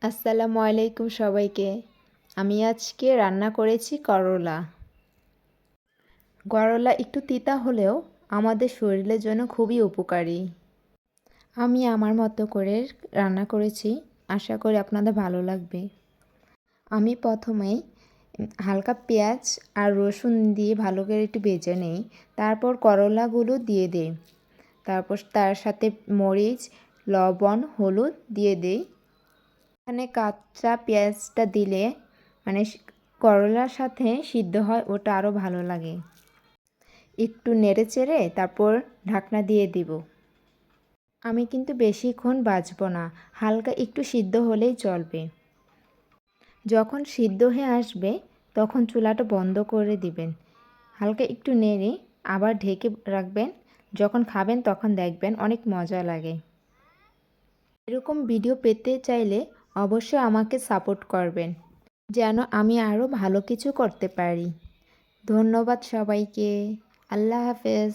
আসসালামু আলাইকুম সবাইকে। আমি আজকে রান্না করেছি করলা। করলা একটু তিতা হলেও আমাদের শরীরের জন্য খুবই উপকারী। আমি আমার মতো করে রান্না করেছি, আশা করি আপনাদের ভালো লাগবে। আমি প্রথমেই হালকা পেঁয়াজ আর রসুন দিয়ে ভালো করে একটু ভেজে নেই, তারপর করলাগুলো দিয়ে দিই। তারপর তার সাথে মরিচ, লবণ, হলুদ দিয়ে দিই। এখানে কাঁচা পেঁয়াজটা দিলে মানে করলার সাথে সিদ্ধ হয়, ওটা আরও ভালো লাগে। একটু নেড়ে চেড়ে তারপর ঢাকনা দিয়ে দিব। আমি কিন্তু বেশিক্ষণ ভাজবো না, হালকা একটু সিদ্ধ হলেই চলবে। যখন সিদ্ধ হয়ে আসবে তখন চুলাটা বন্ধ করে দিবেন। হালকা একটু নেড়ে আবার ঢেকে রাখবেন। যখন খাবেন তখন দেখবেন অনেক মজা লাগে। এরকম ভিডিও পেতে চাইলে অবশ্যই আমাকে সাপোর্ট করবেন, যেন আমি আরও ভালো কিছু করতে পারি। ধন্যবাদ সবাইকে। আল্লাহ হাফেজ।